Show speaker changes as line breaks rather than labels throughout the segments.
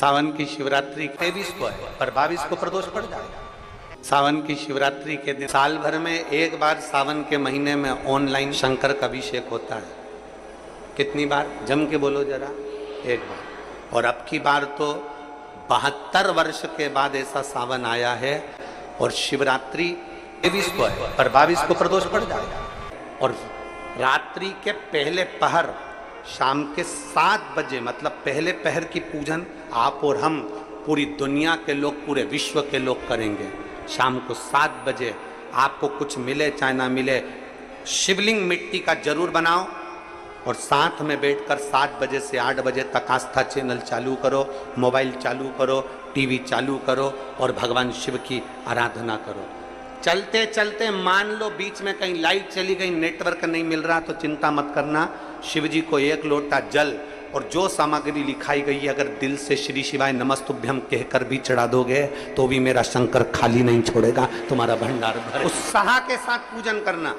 सावन की शिवरात्रि 23 को है पर 22 को प्रदोष पड़ जाएगा। सावन की शिवरात्रि के दिन साल भर में एक बार सावन के महीने में ऑनलाइन शंकर का अभिषेक होता है। कितनी बार? जम के बोलो जरा। एक बार। और अब की बार तो 72 वर्ष के बाद ऐसा सावन आया है और शिवरात्रि 23 को है पर 22 को प्रदोष पड़ जाएगा। और रात्रि के पहले पहर शाम के 7 बजे मतलब पहले पहर की पूजन आप और हम पूरी दुनिया के लोग, पूरे विश्व के लोग करेंगे। शाम को 7 बजे आपको कुछ मिले चाहे ना मिले, शिवलिंग मिट्टी का जरूर बनाओ और साथ में बैठकर 7 बजे से 8 बजे तक आस्था चैनल चालू करो, मोबाइल चालू करो, टीवी चालू करो और भगवान शिव की आराधना करो। चलते चलते मान लो बीच में कहीं लाइट चली गई, नेटवर्क नहीं मिल रहा तो चिंता मत करना। शिव जी को 1 लोटा जल और जो सामग्री लिखाई गई है अगर दिल से श्री शिवाय नमस्तुभ्यम कहकर भी चढ़ा दोगे तो भी मेरा शंकर खाली नहीं छोड़ेगा, तुम्हारा भंडार भर। उत्साह के साथ पूजन करना।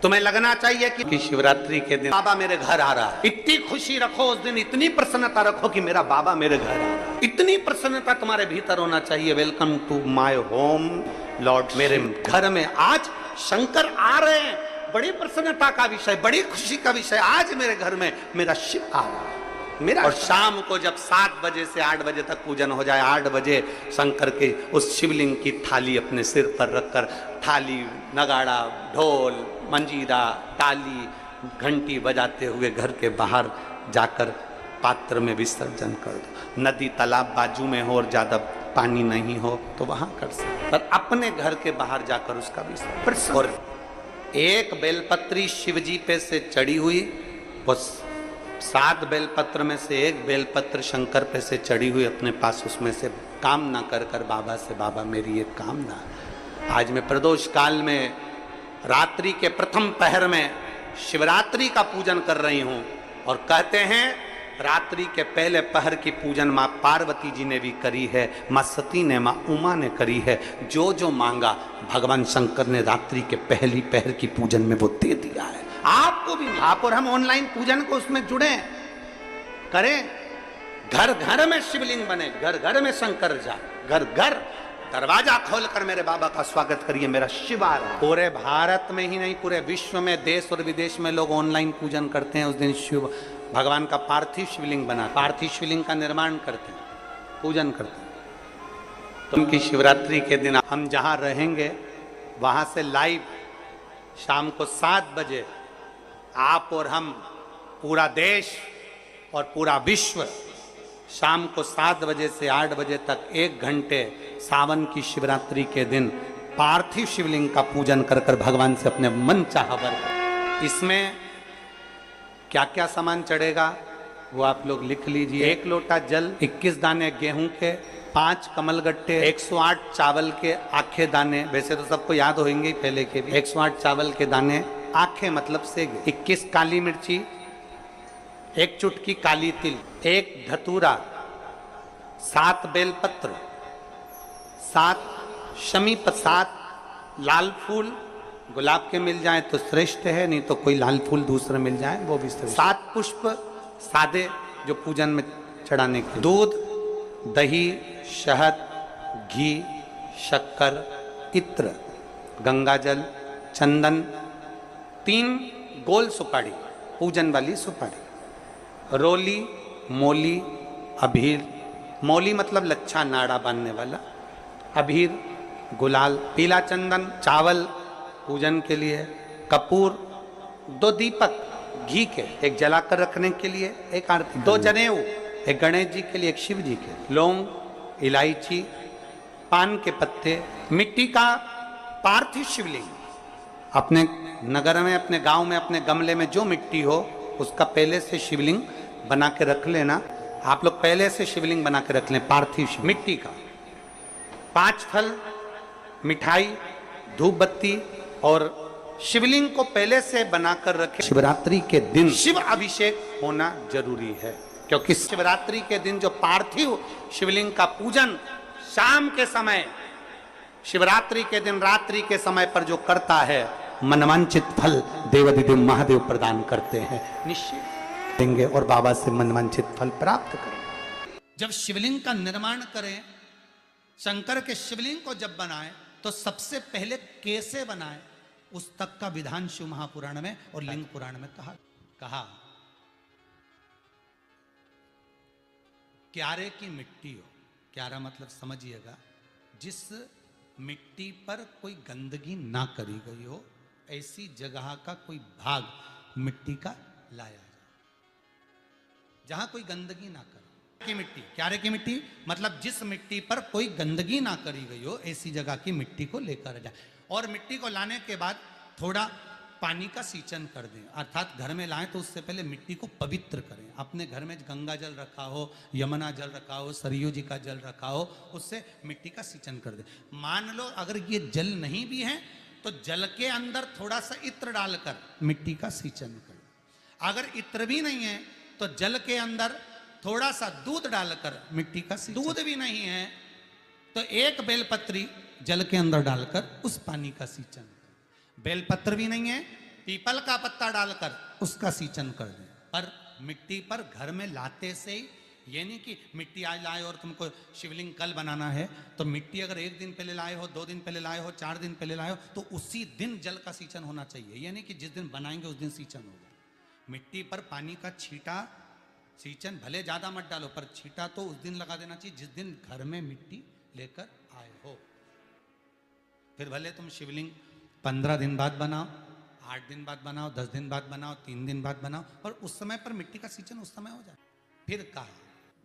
तुम्हें लगना चाहिए कि शिवरात्रि के दिन बाबा मेरे घर आ रहा है। इतनी खुशी रखो उस दिन, इतनी प्रसन्नता रखो कि मेरा बाबा मेरे घर आ रहा है। इतनी प्रसन्नता तुम्हारे भीतर होना चाहिए। Welcome to my home lord, मेरे घर में आज शंकर आ रहे हैं। बड़ी प्रसन्नता का विषय, बड़ी खुशी का विषय। आज मेरे घर में मेरा शिव आ रहा है मेरा। और शाम को जब 7 बजे से 8 बजे तक पूजन हो जाए, 8 बजे शंकर के उस शिवलिंग की थाली अपने सिर पर रखकर, थाली, नगाड़ा, ढोल, मंजीरा, ताली, घंटी बजाते हुए घर के बाहर जाकर पात्र में विसर्जन कर दो। नदी तालाब बाजू में हो और ज्यादा पानी नहीं हो तो वहां कर सकते, पर अपने घर के बाहर जाकर उसका विसर्जन। और एक बेलपत्री शिव जी पे से चढ़ी हुई, वो 7 बेलपत्र में से एक बेलपत्र शंकर पे से चढ़ी हुई अपने पास, उसमें से कामना कर कर बाबा से, बाबा मेरी एक कामना, आज मैं प्रदोष काल में रात्रि के प्रथम पहर में शिवरात्रि का पूजन कर रही हूं। और कहते हैं रात्रि के पहले पहर की पूजन माँ पार्वती जी ने भी करी है, माँ सती ने, माँ उमा ने करी है। जो जो मांगा भगवान शंकर ने रात्रि के पहली पहर की पूजन में वो दे दिया है। आपको भी, आप और हम ऑनलाइन पूजन को उसमें जुड़े करें। घर घर में शिवलिंग बने, घर घर में शंकर जाए, घर घर दरवाजा खोलकर मेरे बाबा का स्वागत करिए, मेरा शिव आ रहा है। पूरे भारत में ही नहीं, पूरे विश्व में, देश और विदेश में लोग ऑनलाइन पूजन करते हैं। उस दिन शिव भगवान का पार्थिव शिवलिंग बना, पार्थिव शिवलिंग का निर्माण करते हैं, पूजन करते हैं। तो उनकी शिवरात्रि के दिन हम जहां रहेंगे वहां से लाइव शाम को 7 बजे आप और हम, पूरा देश और पूरा विश्व, शाम को 7 बजे से 8 बजे तक 1 घंटे सावन की शिवरात्रि के दिन पार्थिव शिवलिंग का पूजन कर कर भगवान से अपने मन चाहा वर। इसमें क्या क्या सामान चढ़ेगा वो आप लोग लिख लीजिए। 1 लोटा जल, 21 दाने गेहूं के, 5 कमलगट्टे, 108 चावल के आखे दाने, वैसे तो सबको याद होंगे पहले के भी। 108 चावल के दाने, आखे मतलब सेगे, 21 काली मिर्ची, 1 चुटकी काली तिल, 1 धतूरा, 7 बेलपत्र, 7 शमी, 7 लाल फूल, गुलाब के मिल जाए तो श्रेष्ठ है, नहीं तो कोई लाल फूल दूसरा मिल जाए वो भी श्रेष्ठ। 7 पुष्प सादे जो पूजन में चढ़ाने के, दूध, दही, शहद, घी, शक्कर, इत्र, गंगाजल, चंदन, 3 गोल सुपारी, पूजन वाली सुपारी, रोली, मोली, अभीर, मोली मतलब लच्छा नाड़ा बांधने वाला, अभीर, गुलाल, पीला चंदन, चावल पूजन के लिए, कपूर, 2 दीपक घी के, 1 जलाकर रखने के लिए, 1 आरती, 2 जनेऊ, 1 गणेश जी के लिए, 1 शिव जी के, लौंग, इलायची, पान के पत्ते, मिट्टी का पार्थिव शिवलिंग। अपने नगर में, अपने गांव में, अपने गमले में जो मिट्टी हो उसका पहले से शिवलिंग बना के रख लेना। आप लोग पहले से शिवलिंग बना के रख लें पार्थिव मिट्टी का। 5 फल, मिठाई, धूप बत्ती और शिवलिंग को पहले से बनाकर रखें। शिवरात्रि के दिन शिव अभिषेक होना जरूरी है, क्योंकि शिवरात्रि के दिन जो पार्थिव शिवलिंग का पूजन शाम के समय, शिवरात्रि के दिन रात्रि के समय पर जो करता है, मनवांचित फल देवाधिदेव महादेव प्रदान करते हैं। निश्चित देंगे और बाबा से मनवांचित फल प्राप्त करेंगे। जब शिवलिंग का निर्माण करें, शंकर के शिवलिंग को जब बनाए तो सबसे पहले कैसे बनाए, उस तक का विधान शिव महापुराण में और लिंग पुराण में कहा क्यारे की मिट्टी हो, क्यारा मतलब समझिएगा, जिस मिट्टी पर कोई गंदगी ना करी गई हो, ऐसी जगह का कोई भाग मिट्टी का लाया जाए जहां कोई गंदगी ना करे। की मिट्टी, क्यारे की मिट्टी मतलब जिस मिट्टी पर कोई गंदगी ना करी गई हो, ऐसी जगह की मिट्टी को लेकर जाए। और मिट्टी को लाने के बाद थोड़ा पानी का सींचन कर दें, अर्थात घर में लाएं तो उससे पहले मिट्टी को पवित्र करें। अपने घर में गंगा जल रखा हो, यमुना जल रखा हो, सरयू जी का जल रखा हो, उससे मिट्टी का सींचन कर दें। मान लो अगर ये जल नहीं भी है तो जल के अंदर थोड़ा सा इत्र डालकर मिट्टी का सींचन करें। अगर इत्र भी नहीं है तो जल के अंदर थोड़ा सा दूध डालकर मिट्टी का सींचन। दूध भी नहीं है तो एक बेलपत्री जल के अंदर डालकर उस पानी का सींचन करें। बेलपत्र भी नहीं है, पीपल का पत्ता डालकर उसका सींचन कर दें। पर मिट्टी पर घर में लाते से ही, ये नहीं कि मिट्टी आज लाए और तुमको शिवलिंग कल बनाना है, तो मिट्टी अगर 1 दिन पहले लाए हो, 2 दिन पहले लाए हो, 4 दिन पहले लाए हो, तो उसी दिन जल का सींचन होना चाहिए। ये नहीं कि जिस दिन बनाएंगे उस दिन सींचन होगा। मिट्टी पर पानी का छींटा, सींचन भले ज्यादा मत डालो, पर छींटा तो उस दिन लगा देना चाहिए जिस दिन घर में मिट्टी लेकर आए हो। फिर भले तुम शिवलिंग 15 दिन बाद बनाओ, 8 दिन बाद बनाओ, 10 दिन बाद बनाओ, 3 दिन बाद बनाओ, पर उस समय पर मिट्टी का सींचन उस समय हो जाए। फिर कहा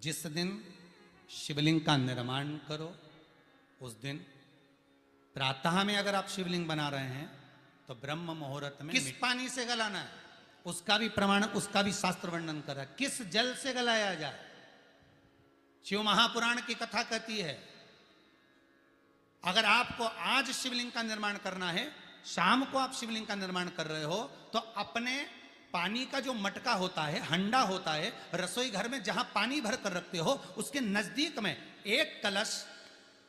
जिस दिन शिवलिंग का निर्माण करो उस दिन प्रातः में अगर आप शिवलिंग बना रहे हैं तो ब्रह्म मुहूर्त में किस पानी से गलाना है उसका भी प्रमाण, उसका भी शास्त्र वर्णन कर रहा है। किस जल से गलाया जाए, शिव महापुराण की कथा कहती है अगर आपको आज शिवलिंग का निर्माण करना है, शाम को आप शिवलिंग का निर्माण कर रहे हो, तो अपने पानी का जो मटका होता है, हंडा होता है, रसोई घर में जहां पानी भर कर रखते हो, उसके नजदीक में एक कलश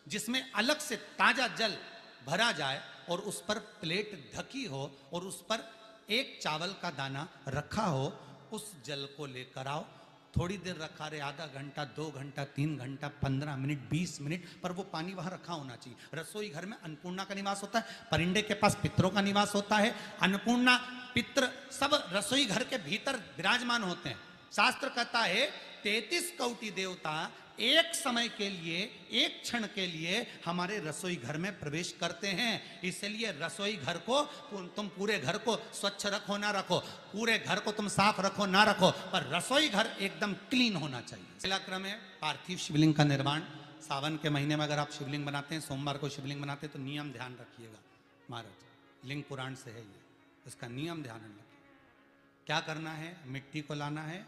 जिसमें अलग से ताजा जल भरा जाए और उस पर प्लेट ढकी हो और उस पर एक चावल का दाना रखा हो, उस जल को लेकर आओ। थोड़ी देर रखा रहे, आधा घंटा, 2 घंटा, 3 घंटा, 15 मिनट, 20 मिनट, पर वो पानी वहां रखा होना चाहिए। रसोई घर में अन्नपूर्णा का निवास होता है, परिंदे के पास पितरों का निवास होता है। अन्नपूर्णा, पित्र सब रसोई घर के भीतर विराजमान होते हैं। शास्त्र कहता है 33 कोटि देवता एक समय के लिए, एक क्षण के लिए हमारे रसोई घर में प्रवेश करते हैं। इसलिए रसोई घर को तुम पूरे घर को स्वच्छ रखो ना रखो, पूरे घर को तुम साफ रखो ना रखो, पर रसोई घर एकदम क्लीन होना चाहिए। पहला क्रम है पार्थिव शिवलिंग का निर्माण। सावन के महीने में अगर आप शिवलिंग बनाते हैं, सोमवार को शिवलिंग बनाते हैं, तो नियम ध्यान रखिएगा महाराज, लिंग पुराण से है ये, इसका नियम ध्यान रखिए। क्या करना है, मिट्टी को लाना है,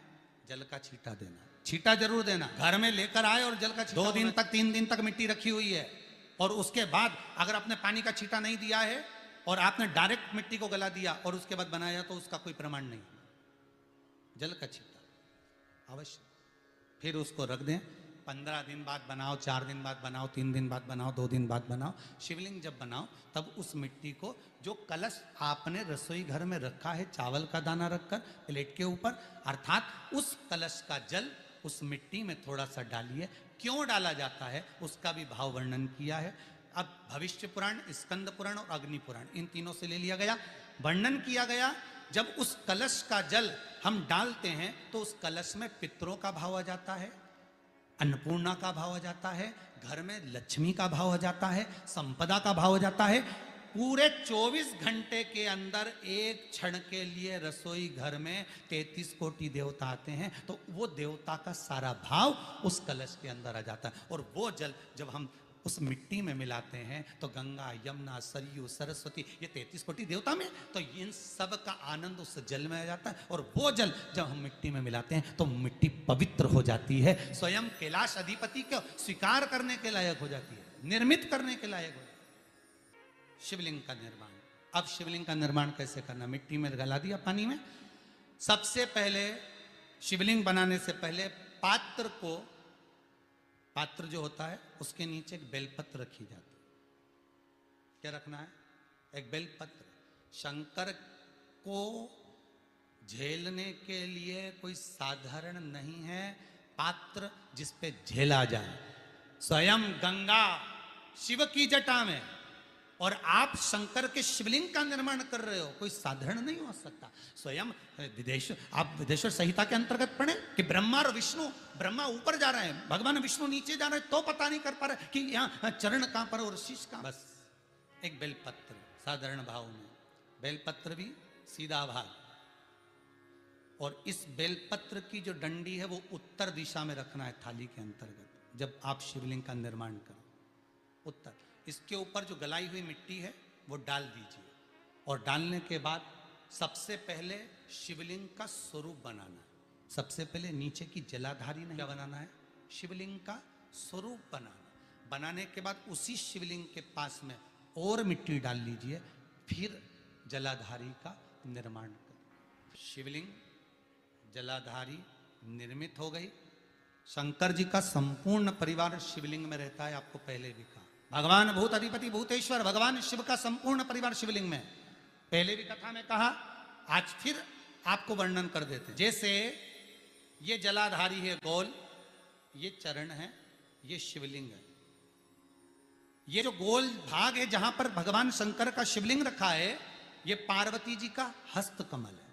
जल का छींटा देना, छींटा जरूर देना। घर में लेकर आए और जल का 2 दिन तक, 3 दिन तक मिट्टी रखी हुई है, और उसके बाद अगर आपने पानी का छींटा नहीं दिया है और आपने डायरेक्ट मिट्टी को गला दिया और उसके बाद बनाया, तो उसका कोई प्रमाण नहीं। जल का छींटा अवश्य। फिर उसको रख दें। 15 दिन बाद बनाओ, 4 दिन बाद बनाओ, 3 दिन बाद बनाओ, 2 दिन बाद बनाओ। शिवलिंग जब बनाओ तब उस मिट्टी को, जो कलश आपने रसोई घर में रखा है चावल का दाना रखकर प्लेट के ऊपर, अर्थात उस कलश का जल उस मिट्टी में थोड़ा सा डालिए। क्यों डाला जाता है उसका भी भाव वर्णन किया है। अब भविष्य पुराण, स्कंद पुराण और अग्नि पुराण, इन तीनों से ले लिया गया, वर्णन किया गया। जब उस कलश का जल हम डालते हैं तो उस कलश में पितरों का भाव आ जाता है, अन्नपूर्णा का भाव आ जाता है, घर में लक्ष्मी का भाव आ जाता है, संपदा का भाव आ जाता है। पूरे 24 घंटे के अंदर एक क्षण के लिए रसोई घर में 33 कोटि देवता आते हैं, तो वो देवता का सारा भाव उस कलश के अंदर आ जाता है। और वो जल जब हम उस मिट्टी में मिलाते हैं तो गंगा, यमुना, सरयू, सरस्वती, ये 33 कोटि देवता में, तो इन सब का आनंद उस जल में आ जाता है। और वो जल जब हम मिट्टी में मिलाते हैं तो मिट्टी पवित्र हो जाती है, स्वयं कैलाश अधिपति को स्वीकार करने के लायक हो जाती है, निर्मित करने के लायक हो। शिवलिंग का निर्माण। अब शिवलिंग का निर्माण कैसे करना, मिट्टी में गला दिया पानी में। सबसे पहले शिवलिंग बनाने से पहले पात्र को, पात्र जो होता है उसके नीचे एक बेलपत्र रखी जाती है। क्या रखना है, एक बेलपत्र। शंकर को झेलने के लिए कोई साधारण नहीं है, पात्र जिस पे झेला जाए। स्वयं गंगा शिव की जटा में और आप शंकर के शिवलिंग का निर्माण कर रहे हो, कोई साधारण नहीं हो सकता। स्वयं आप विदेश्वर संहिता के अंतर्गत पढ़े कि ब्रह्मा और विष्णु, ब्रह्मा ऊपर जा रहे हैं, भगवान विष्णु नीचे जा रहे हैं, तो पता नहीं कर पा रहे कि यहाँ चरण कहां पर और शीश कहां। बस एक बेलपत्र साधारण भाव में, बेलपत्र भी सीधा भाग, और इस बेलपत्र की जो डंडी है वो उत्तर दिशा में रखना है थाली के अंतर्गत जब आप शिवलिंग का निर्माण करें, उत्तर। इसके ऊपर जो गलाई हुई मिट्टी है वो डाल दीजिए, और डालने के बाद सबसे पहले शिवलिंग का स्वरूप बनाना है। सबसे पहले नीचे की जलाधारी नहीं, क्या बनाना है? शिवलिंग का स्वरूप बनाना। बनाने के बाद उसी शिवलिंग के पास में और मिट्टी डाल लीजिए, फिर जलाधारी का निर्माण करें। शिवलिंग जलाधारी निर्मित हो गई। शंकर जी का संपूर्ण परिवार शिवलिंग में रहता है, आपको पहले भी कहा। भगवान भूत अधिपति भूतेश्वर भगवान शिव का संपूर्ण परिवार शिवलिंग में, पहले भी कथा में कहा, आज फिर आपको वर्णन कर देते। जैसे ये जलाधारी है गोल, ये चरण है, ये शिवलिंग है। ये जो गोल भाग है जहां पर भगवान शंकर का शिवलिंग रखा है, ये पार्वती जी का हस्त कमल है।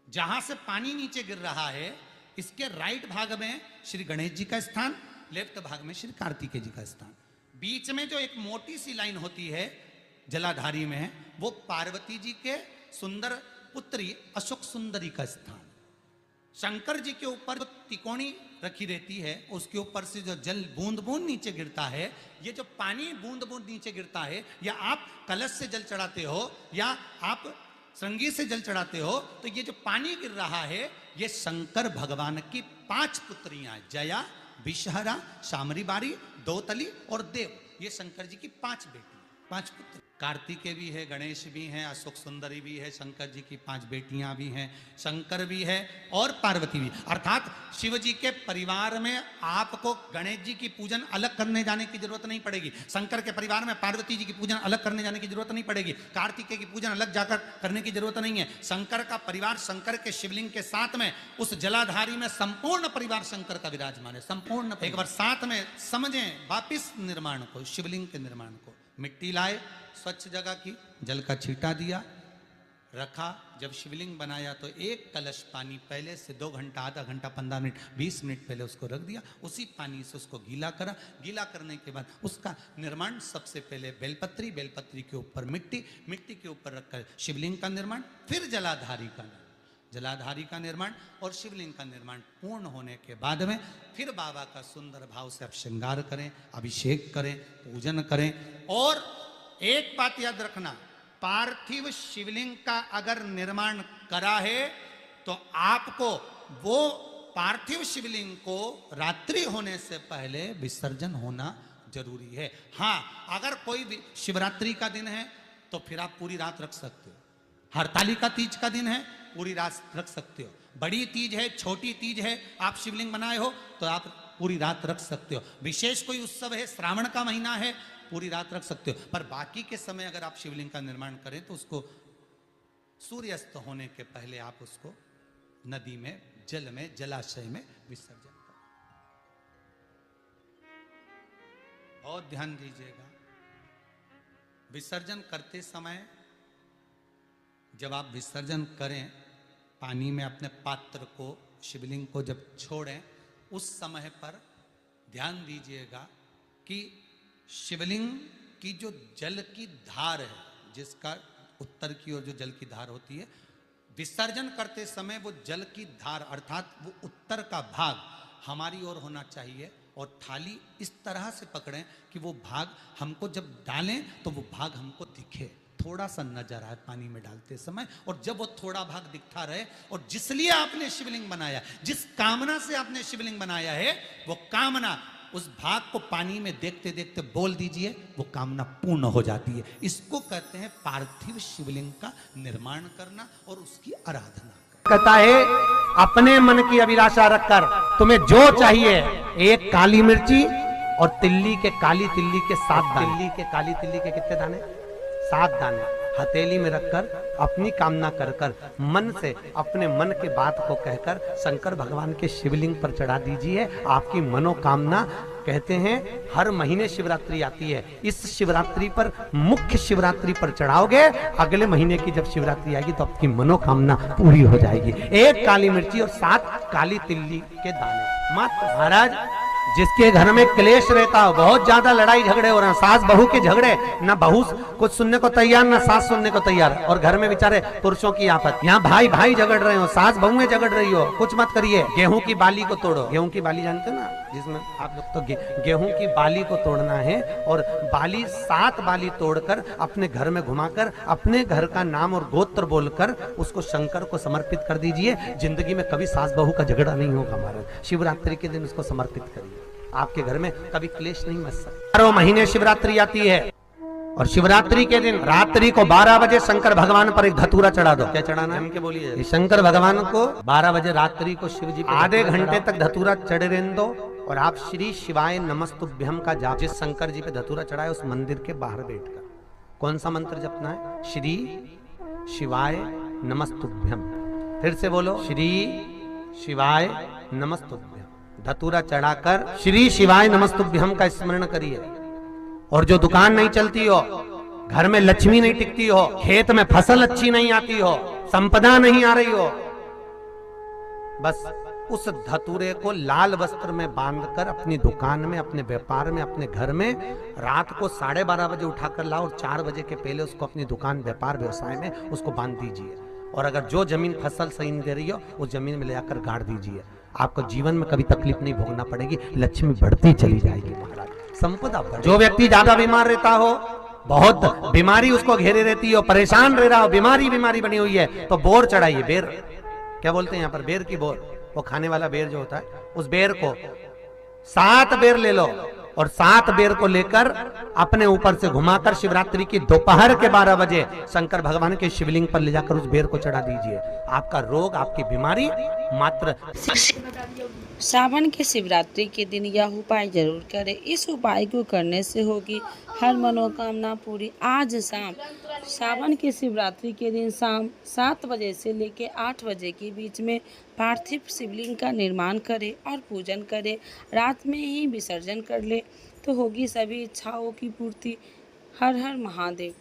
जहां से पानी नीचे गिर रहा है, इसके राइट भाग में श्री गणेश जी का स्थान, लेफ्ट भाग में श्री कार्तिकेय जी का स्थान। बीच में जो एक मोटी सी लाइन होती है जलाधारी में, वो पार्वती जी के सुंदर पुत्री अशोक सुंदरी का स्थान। शंकर जी के ऊपर जो तिकोनी रखी रहती है, उसके ऊपर से जो जल बूंद बूंद नीचे गिरता है, ये जो पानी बूंद बूंद नीचे गिरता है, या आप कलश से जल चढ़ाते हो या आप श्रृंगी से जल चढ़ाते हो, तो ये जो पानी गिर रहा है, ये शंकर भगवान की 5 पुत्रियां, जया, विषहरा, शामरी बारी, दोतली और देव, ये शंकर जी की 5 बेटी, 5 पुत्र। कार्तिकेय भी है, गणेश भी हैं, अशोक सुंदरी भी है, शंकर जी की 5 बेटियां भी हैं, शंकर भी है और पार्वती भी। अर्थात शिव जी के परिवार में आपको गणेश जी की पूजन अलग करने जाने की जरूरत नहीं पड़ेगी, शंकर के परिवार में पार्वती जी की पूजन अलग करने जाने की जरूरत नहीं पड़ेगी, कार्तिकेय की पूजन अलग जाकर करने की जरूरत नहीं है। शंकर का परिवार शंकर के शिवलिंग के साथ में उस जलाधारी में संपूर्ण परिवार शंकर का विराजमान है, संपूर्ण। एक बार साथ में समझें वापिस निर्माण को, शिवलिंग के निर्माण को। मिट्टी लाए, स्वच्छ जगह की, जल का छींटा दिया, रखा। जब शिवलिंग बनाया तो एक कलश पानी पहले से 2 घंटा, आधा घंटा, 15 मिनट, 20 मिनट पहले उसको रख दिया। उसी पानी से उसको गीला करा। गीला करने के बाद उसका निर्माण सबसे पहले बेलपत्री, बेलपत्री के ऊपर मिट्टी, मिट्टी के ऊपर रखकर शिवलिंग का निर्माण, फिर जलाधारी का निर्माण। जलाधारी का निर्माण और शिवलिंग का निर्माण पूर्ण होने के बाद में फिर बाबा का सुंदर भाव से आप श्रृंगार करें, अभिषेक करें, पूजन करें। और एक बात याद रखना, पार्थिव शिवलिंग का अगर निर्माण करा है तो आपको वो पार्थिव शिवलिंग को रात्रि होने से पहले विसर्जन होना जरूरी है। हाँ, अगर कोई शिवरात्रि का दिन है तो फिर आप पूरी रात रख सकते हो। हरतालिका तीज का दिन है, पूरी रात रख सकते हो। बड़ी तीज है, छोटी तीज है, आप शिवलिंग बनाए हो तो आप पूरी रात रख सकते हो। विशेष कोई उत्सव है, श्रावण का महीना है, पूरी रात रख सकते हो। पर बाकी के समय अगर आप शिवलिंग का निर्माण करें तो उसको सूर्यास्त होने के पहले आप उसको नदी में, जल में, जलाशय में विसर्जन करें। बहुत ध्यान दीजिएगा, विसर्जन करते समय जब आप विसर्जन करें, पानी में अपने पात्र को, शिवलिंग को जब छोड़ें, उस समय पर ध्यान दीजिएगा कि शिवलिंग की जो जल की धार है, जिसका उत्तर की ओर जो जल की धार होती है, विसर्जन करते समय वो जल की धार अर्थात वो उत्तर का भाग हमारी ओर होना चाहिए, और थाली इस तरह से पकड़ें कि वो भाग हमको जब डालें तो वो भाग हमको दिखे, थोड़ा सा नजर आए पानी में डालते समय। और जब वो थोड़ा भाग दिखता रहे, और जिसलिए आपने शिवलिंग बनाया, जिस कामना से आपने शिवलिंग बनाया है, वो कामना उस भाग को पानी में देखते देखते बोल दीजिए, वो कामना पूर्ण हो जाती है। इसको कहते हैं पार्थिव शिवलिंग का निर्माण करना और उसकी आराधना करना।
कहता है अपने मन की अभिलाषा रखकर तुम्हें जो चाहिए, एक काली मिर्ची और तिल्ली के, काली तिल्ली के 7 दाने। तिल्ली के, काली तिल्ली के कितने दाने? 7 दाने। हथेली में रखकर अपनी कामना कर कर मन से अपने मन के बात को कहकर शंकर भगवान के शिवलिंग पर चढ़ा दीजिए। आपकी मनोकामना, कहते हैं हर महीने शिवरात्रि आती है, इस शिवरात्रि पर, मुख्य शिवरात्रि पर चढ़ाओगे, अगले महीने की जब शिवरात्रि आएगी तो आपकी मनोकामना पूरी हो जाएगी। 1 काली मिर्ची और 7 काली तिल्ली के दाने मात्र। महाराज, जिसके घर में क्लेश रहता हो, बहुत ज्यादा लड़ाई झगड़े हो रहे हैं, सास बहू के झगड़े, ना बहू कुछ सुनने को तैयार ना सास सुनने को तैयार, और घर में बेचारे पुरुषों की आफत, यहाँ भाई भाई झगड़ रहे हो, सास बहुएं झगड़ रही हो, कुछ मत करिए, गेहूं की बाली को तोड़ो। गेहूं की बाली जानते हो ना, जिसमें आप लोग तो गेहूं की बाली को तोड़ना है, और बाली 7 बाली तोड़कर अपने घर में घुमाकर अपने घर का नाम और गोत्र बोलकर उसको शंकर को समर्पित कर दीजिए। जिंदगी में कभी सास बहू का झगड़ा नहीं होगा। महाराज, शिवरात्रि के दिन उसको समर्पित करिए, आपके घर में कभी क्लेश नहीं मच सकता। 12 महीने शिवरात्रि आती है, और शिवरात्रि के दिन रात्रि को 12 बजे शंकर भगवान पर एक धतूरा चढ़ा दो। क्या चढ़ाना है? हमके बोलिए। शंकर भगवान को 12 बजे रात्रि को शिव जी आधे घंटे तक धतूरा चढ़े रहने दो, और आप श्री शिवाय नमस्तुभ्यम का जाप, जिस शंकर जी पे धतूरा चढ़ाए उस मंदिर के बाहर बैठकर कौन सा मंत्र जपना है? श्री शिवाय नमस्तुभ्यम। फिर से बोलो, श्री शिवाय नमस्तुभ्यम। धतूरा चढ़ाकर श्री शिवाय नमस्तुभ्यम का स्मरण करिए। और जो दुकान नहीं चलती हो, घर में लक्ष्मी नहीं टिकती हो, खेत में फसल अच्छी नहीं आती हो, संपदा नहीं आ रही हो, बस उस धतूरे को लाल वस्त्र में बांधकर अपनी दुकान में, अपने व्यापार में, अपने घर में रात को 12:30 बजे उठाकर लाओ, और 4 बजे के पहले उसको अपनी दुकान, व्यापार, व्यवसाय में उसको बांध दीजिए। और अगर जो जमीन फसल सही नहीं दे रही हो, उस जमीन में ले जाकर गाड़ दीजिए। आपको जीवन में कभी तकलीफ नहीं भोगना पड़ेगी, लक्ष्मी बढ़ती चली जाएगी। महाराज, संपदा। जो व्यक्ति ज्यादा बीमार रहता हो, बहुत बीमारी उसको घेरे रहती हो, परेशान रह रहा हो, बीमारी बनी हुई है, तो बोर चढ़ाइए। बेर, क्या बोलते हैं यहाँ पर? बेर की बोर, वो खाने वाला बेर जो होता है, उस बेर को 7 बेर ले लो, और 7 बेर को लेकर अपने ऊपर से घुमाकर शिवरात्रि की दोपहर के 12 बजे शंकर भगवान के शिवलिंग पर ले जाकर उस बेर को चढ़ा दीजिए। आपका रोग, आपकी बीमारी मात्र।
सावन के शिवरात्रि के दिन यह उपाय जरूर करें। इस उपाय को करने से होगी हर मनोकामना पूरी। आज शाम, सावन के शिवरात्रि के दिन शाम 7 बजे से लेकर 8 बजे के बीच में पार्थिव शिवलिंग का निर्माण करें और पूजन करें। रात में ही विसर्जन कर ले तो होगी सभी इच्छाओं की पूर्ति। हर हर महादेव।